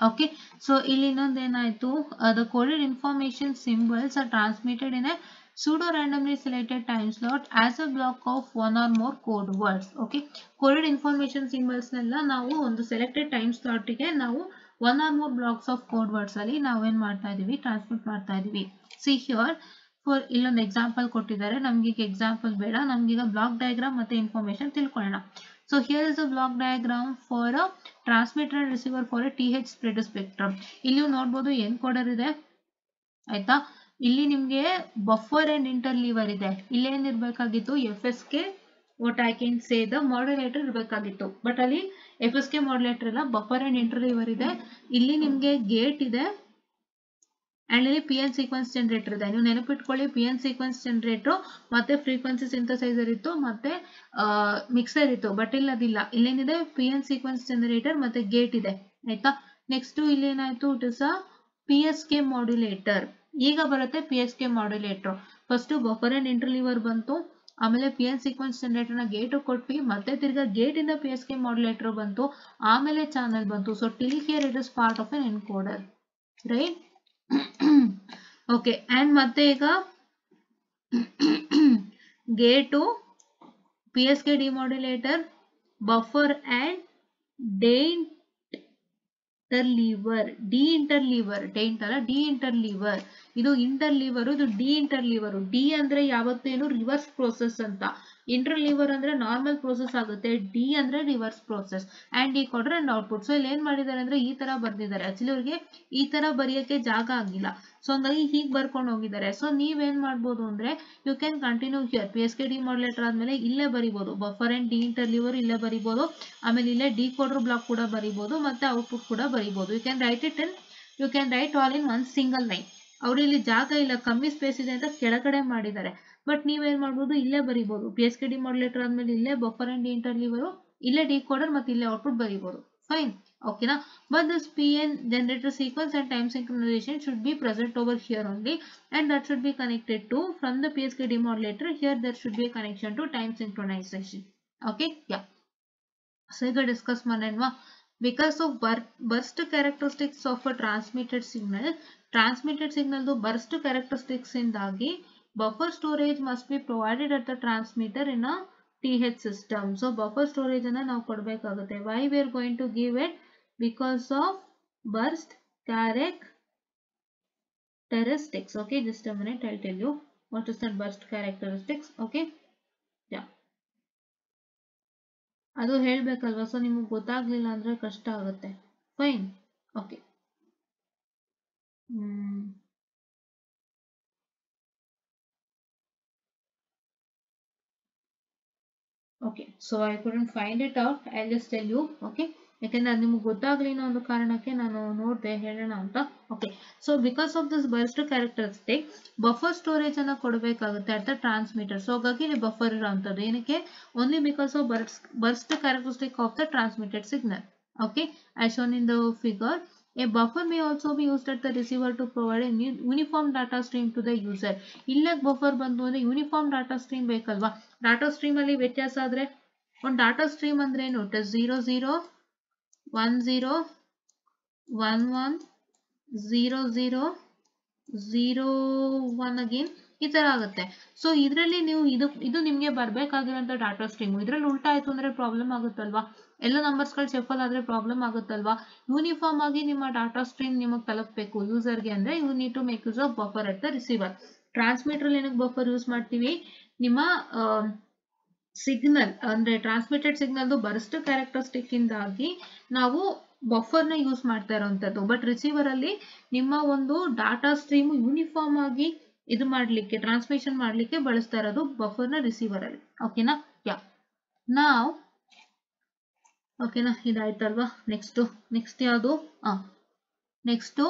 Okay, so ಇಲ್ಲಿ ಇನ್ನೊಂದು ಏನಾಯ್ತು, the coded information symbols are transmitted in a pseudo-randomly selected time slot as a block of one or more code words. Okay, coded information symbols ನೆಲ್ಲ ನಾವು ಒಂದು selected time slot ಗೆ ನಾವು one or more blocks of code words ಅಲ್ಲಿ ನಾವೇನ್ ಮಾಡ್ತಾ ಇದೀವಿ, transmit ಮಾಡ್ತಾ ಇದೀವಿ. See here, ಫಾರ್ ಇಲ್ಲೊಂದು ಎಕ್ಸಾಂಪಲ್ ಕೊಟ್ಟಿದ್ದಾರೆ, ನಮ್ಗೀಗ ಎಕ್ಸಾಂಪಲ್ ಬೇಡ, ನಮ್ಗೀಗ ಬ್ಲಾಕ್ ಡಯಾಗ್ರಾಮ್ ಮತ್ತೆ ಇನ್ಫಾರ್ಮೇಶನ್ ತಿಳ್ಕೊಳ್ಳೋಣ. So here is a block diagram for a transmitter and receiver for a TH spread spectrum. ಇಲ್ಲಿ ನೋಡ್ಬೋದು ಎನ್ಕೋಡರ್ ಇದೆ ಆಯ್ತಾ. ಇಲ್ಲಿ ನಿಮ್ಗೆ ಬಫರ್ ಅಂಡ್ ಇಂಟರ್ಲೀವರ್ ಇದೆ. ಇಲ್ಲೇನಿರ್ಬೇಕಾಗಿತ್ತು, FSK what I can say the modulator ಇರಬೇಕಾಗಿತ್ತು. ಬಟ್ ಅಲ್ಲಿ FSK modulator ಇಲ್ಲ, ಬಫರ್ ಅಂಡ್ ಇಂಟರ್ಲೀವರ್ ಇದೆ. ಇಲ್ಲಿ ನಿಮ್ಗೆ ಗೇಟ್ ಇದೆ ಅಂಡ್ ಇಲ್ಲಿ PN ಸೀಕ್ವೆನ್ಸ್ ಜನರೇಟರ್ ಇದೆ. ನೀವು ನೆನಪಿಟ್ಕೊಳ್ಳಿ, PN ಸೀಕ್ವೆನ್ಸ್ ಜನರೇಟರ್ ಮತ್ತೆ ಫ್ರೀಕ್ವೆನ್ಸಿ ಸಿಂಥಸೈಸರ್ ಇತ್ತು, ಮತ್ತೆ ಮಿಕ್ಸರ್ ಇತ್ತು. ಬಟ್ ಇಲ್ಲಿ ಅದಿಲ್ಲ. ಇಲ್ಲೇನಿದೆ, PN ಸೀಕ್ವೆನ್ಸ್ ಜನರೇಟರ್ ಮತ್ತೆ ಗೇಟ್ ಇದೆ ಆಯ್ತಾ. ನೆಕ್ಸ್ಟ್ ಇಲ್ಲಿ ಏನಾಯ್ತು, it is a PSK modulator. ಈಗ ಬರುತ್ತೆ PSK modulator. First buffer and interleaver ಬಂತು, ಆಮೇಲೆ PN ಸೀಕ್ವೆನ್ಸ್ ಜನರೇಟರ್ ನ ಗೇಟ್ ಕೊಟ್ವಿ, ಮತ್ತೆ ತಿರ್ಗಾ ಗೇಟ್ ಇಂದ PSK ಮಾಡ್ಯುಲೇಟರ್ ಬಂತು, ಆಮೇಲೆ ಚಾನಲ್ ಬಂತು. So till here it is part of N encoder, right. Okay, and ಮತ್ತೆ ಈಗ ಗೇಟು, PSK ಡಿಮಾಡ್ಯುಲೇಟರ್, ಬಫರ್ ಅಂಡ್ ಡಿ-ಇಂಟರ್ಲೀವರ್. ಇದು ಇಂಟರ್ಲೀವರ್, ಇದು ಡಿ-ಇಂಟರ್ಲೀವರ್. ಡಿ ಅಂದ್ರೆ ಯಾವತ್ತೇನು ರಿವರ್ಸ್ ಪ್ರೋಸೆಸ್ ಅಂತ, ಇಂಟರ್ಲೀವರ್ ಅಂದ್ರೆ ನಾರ್ಮಲ್ ಪ್ರೋಸೆಸ್ ಆಗುತ್ತೆ, ಡಿ ಅಂದ್ರೆ ರಿವರ್ಸ್ ಪ್ರೋಸೆಸ್. ಅಂಡ್ ಡಿ ಕೊಡ್ರೆ ಅಂಡ್ ಔಟ್ಪುಟ್. ಸೊ ಇಲ್ಲಿ ಏನ್ ಮಾಡಿದ್ದಾರೆ ಅಂದ್ರೆ ಈ ತರ ಬರ್ದಿದ್ದಾರೆ. ಆಕ್ಚುಲಿ ಅವ್ರಿಗೆ ಈ ತರ ಬರೆಯಕ್ಕೆ ಜಾಗ ಆಗಿಲ್ಲ, ಸೊ ಹಂಗಾಗಿ ಹೀಗೆ ಬರ್ಕೊಂಡು ಹೋಗಿದ್ದಾರೆ. ಸೊ ನೀವೇನ್ ಮಾಡ್ಬೋದು ಅಂದ್ರೆ, you can continue here. PSK demodulator ಆದ್ಮೇಲೆ ಇಲ್ಲೇ ಬರಿಬಹುದು, ಬಫರ್ ಅಂಡ್ ಡಿ ಇಂಟರ್ಲೀವರ್ ಇಲ್ಲೇ ಬರಿಬಹುದು, ಆಮೇಲೆ ಇಲ್ಲೇ ಡಿ ಕೋಡರ್ ಬ್ಲಾಕ್ ಕೂಡ ಬರಿಬಹುದು, ಮತ್ತೆ ಔಟ್ಪುಟ್ ಕೂಡ ಬರಿಬಹುದು. You can write all in one single line. ಅವ್ರು ಇಲ್ಲಿ ಜಾಗ ಇಲ್ಲ, ಕಮ್ಮಿ ಸ್ಪೇಸ್ ಇದೆ ಅಂತ ಕೆಳಗಡೆ ಮಾಡಿದ್ದಾರೆ. ಬಟ್ ನೀವೇನ್ ಮಾಡ್ಬೋದು, ಇಲ್ಲೇ ಬರಿಬಹುದು. PSK ಡಿಮಾಡ್ಯುಲೇಟರ್ ಆದ್ಮೇಲೆ ಇಲ್ಲೇ ಬಫರ್ ಅಂಡ್ ಡಿ ಇಂಟರ್ಲೀವರ್, ಇಲ್ಲೇ ಡಿ ಕೋಡರ್ ಮತ್ತೆ ಇಲ್ಲೇ ಔಟ್ಪುಟ್ ಬರಿಬಹುದು. ಫೈನ್, ಓಕೆನಾ. But this PN generator sequence and time synchronization should be present over here only, and that should be connected to from the PSK demodulator. Here there should be a connection to time synchronization. Okay, yeah. So ಈಗ discuss ಮಾಡೋಣ. Because of burst characteristics of a transmitted signal burst characteristics ಇಂದಾಗಿ buffer storage must be provided at the transmitter in a TH system. So buffer storage ಅನ್ನ ನಾವು ಕೊಡಬೇಕಾಗುತ್ತೆ. Why we are going to give it? Because of burst characteristics. Okay, just a minute, I'll tell you what is that burst characteristics. Okay, yeah, ಅದು ಹೇಳ್ಬೇಕಲ್ವಾ, so ನಿಮಗೆ ಗೊತ್ತಾಗ್ಲಿಲ್ಲ ಅಂದ್ರೆ ಕಷ್ಟ ಆಗುತ್ತೆ. Fine. Okay. Okay, so I couldn't find it out, I just tell you. Okay, ಯಾಕೆಂದ್ರೆ ಅದು ನಿಮ್ಗೆ ಗೊತ್ತಾಗ್ಲಿಲ್ಲ ಒಂದು ಕಾರಣಕ್ಕೆ ನಾನು ನೋಡಿದೆ ಹೇಳೋಣ ಅಂತ. Okay, so because of this burst characteristic buffer storage ಅನ್ನ ಕೊಡಬೇಕಾಗುತ್ತೆ ಅಟ್ ದ ಟ್ರಾನ್ಸ್ಮಿಟರ್. ಸೊ ಹಾಗಾಗಿ ಇಲ್ಲಿ ಬಫರ್ ಇರೋಂಥದ್ದು ಏನಕ್ಕೆ, only because of burst characteristic of the transmitted signal. Okay, as shown in the figure, a buffer may also be used at the receiver to provide a uniform data stream to the user. ಇಲ್ಲಕ್ಕೆ buffer ಬಂದು ಅಂದ್ರೆ uniform data stream ಬೇಕಲ್ವಾ. Data stream ಅಲ್ಲಿ ವ್ಯತ್ಯಾಸ ಆದ್ರೆ, ಒಂದು data stream ಅಂದ್ರೆ ಏನು, 0 0 1 0 1 1 0 0 0 1 ಅಗೇನ್, ಈ ತರ ಆಗುತ್ತೆ. ಸೊ ಇದರಲ್ಲಿ ನೀವು ಇದು ನಿಮ್ಗೆ ಬರ್ಬೇಕಾಗಿರೋಂಥ ಡಾಟಾ ಸ್ಟ್ರೀಮ್, ಇದ್ರಲ್ಲಿ ಉಲ್ಟಾ ಆಯ್ತು ಅಂದ್ರೆ ಪ್ರಾಬ್ಲಮ್ ಆಗುತ್ತಲ್ವಾ, ಎಲ್ಲ ನಂಬರ್ಸ್ ಗಳು ಶಫಲ್ ಆದ್ರೆ ಪ್ರಾಬ್ಲಮ್ ಆಗುತ್ತಲ್ವಾ. ಯೂನಿಫಾರ್ಮ್ ಆಗಿ ನಿಮ್ಮ ಡಾಟಾ ಸ್ಟ್ರೀಮ್ ನಿಮಗೆ ತಲುಪಬೇಕು ಯೂಸರ್ಗೆ ಅಂದ್ರೆ you need to make use of buffer at the receiver. Transmitter ಏನಕ್ಕೆ ಬಫರ್ ಯೂಸ್ ಮಾಡ್ತೀವಿ, ನಿಮ್ಮ ಸಿಗ್ನಲ್ ಅಂದ್ರೆ ಟ್ರಾನ್ಸ್ಮಿಟೆಡ್ ಸಿಗ್ನಲ್ ಬರ್ಸ್ಟ್ ಕ್ಯಾರೆಕ್ಟರಿಸ್ಟಿಕ್ ಇಂದಾಗಿ ನಾವು ಬಫರ್ ನ ಯೂಸ್ ಮಾಡ್ತಾ ಇರೋಂಥದ್ದು. ಬಟ್ ರಿಸೀವರ್ ಅಲ್ಲಿ ನಿಮ್ಮ ಒಂದು ಡಾಟಾ ಸ್ಟ್ರೀಮ್ ಯೂನಿಫಾರ್ಮ್ ಆಗಿ ಇದು ಮಾಡ್ಲಿಕ್ಕೆ, ಟ್ರಾನ್ಸ್ಮಿಷನ್ ಮಾಡ್ಲಿಕ್ಕೆ ಬಳಸ್ತಾ ಇರೋದು ಬಫರ್ ನ ರಿಸೀವರ್ ಅಲ್ಲಿ. ಓಕೆನಾ, ಯಾ, ನಾವ್ ಓಕೆನಾ, ಇದಾಯ್ತಲ್ವಾ. ನೆಕ್ಸ್ಟ್ ಯಾವುದು, next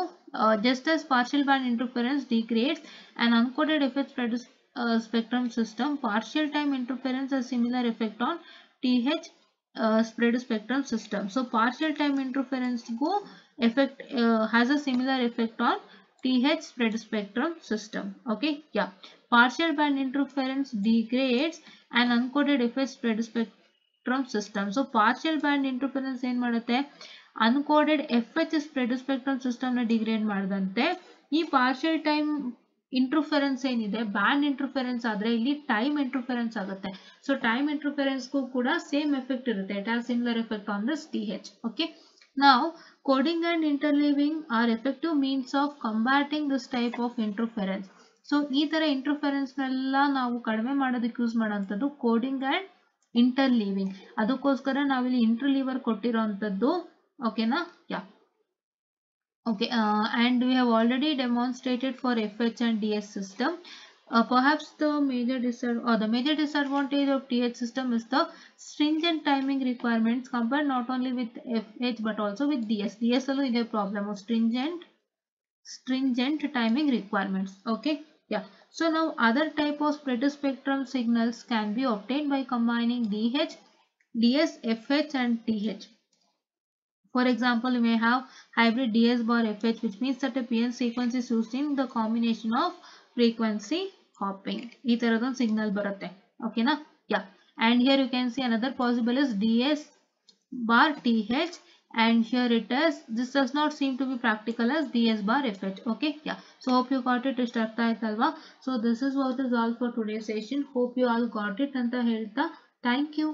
just as partial band interference degrades an uncoded effect spectrum system, partial time interference has similar effect on TH spread spectrum system. So partial time interference go effect has a similar effect on TH spread spectrum system. Okay, yeah, partial band interference degrades an uncoded effect spread spectrum system. So partial band interference ಏನ್ ಮಾಡುತ್ತೆ, uncoded FH spread spectrum system ನ degrade ಮಾಡದಂತೆ, ಈ partial time interference ಏನಿದೆ band interference ಆದ್ರೆ ಇಲ್ಲಿ time interference ಆಗುತ್ತೆ. So time ಇಂಟರ್ಫರೆನ್ಸ್ಗೂ ಕೂಡ ಸೇಮ್ ಎಫೆಕ್ಟ್ ಇರುತ್ತೆ, it has similar effect on this TH. Okay, ನಾವು coding and interleaving are effective means of combating this type of interference. So ಈ ತರ ಇಂಟರ್ಫರೆನ್ಸ್ ನೆಲ್ಲ ನಾವು ಕಡಿಮೆ ಮಾಡೋದಕ್ಕೆ ಯೂಸ್ ಮಾಡೋಂಥದ್ದು ಕೋಡಿಂಗ್ ಅಂಡ್ ಇಂಟರ್ಲೀವಿಂಗ್. ಅದಕ್ಕೋಸ್ಕರ ನಾವಿಲ್ಲಿ ಇಂಟರ್ಲೀವರ್ ಕೊಟ್ಟಿರೋಂಥದ್ದು. ಓಕೆನಾ, ಯಾ, okay, and we have already demonstrated for FH and DS system. Perhaps the major disadvantage of TH system is the stringent timing requirements compared not only with FH but also with DS. DS allo ide problem of stringent timing requirements. Okay, yeah. So now other type of spread spectrum signals can be obtained by combining DH, DS, FH and TH. For example, you may have hybrid DS bar FH, which means that a PN sequence is used in the combination of frequency hopping. ಈ ತರದೊಂದು signal ಬರುತ್ತೆ. ಓಕೆನಾ, ಯಾ, and here you can see another possible is DS bar TH, and here it is, this does not seem to be practical as DS bar FH. Okay, yeah, so hope you got it. ಇಷ್ಟ ಅರ್ಥ ಆಯ್ತಲ್ವಾ. So this is what is all for today's session. Hope you all got it ಅಂತ ಹೇಳ್ತಾ, thank you.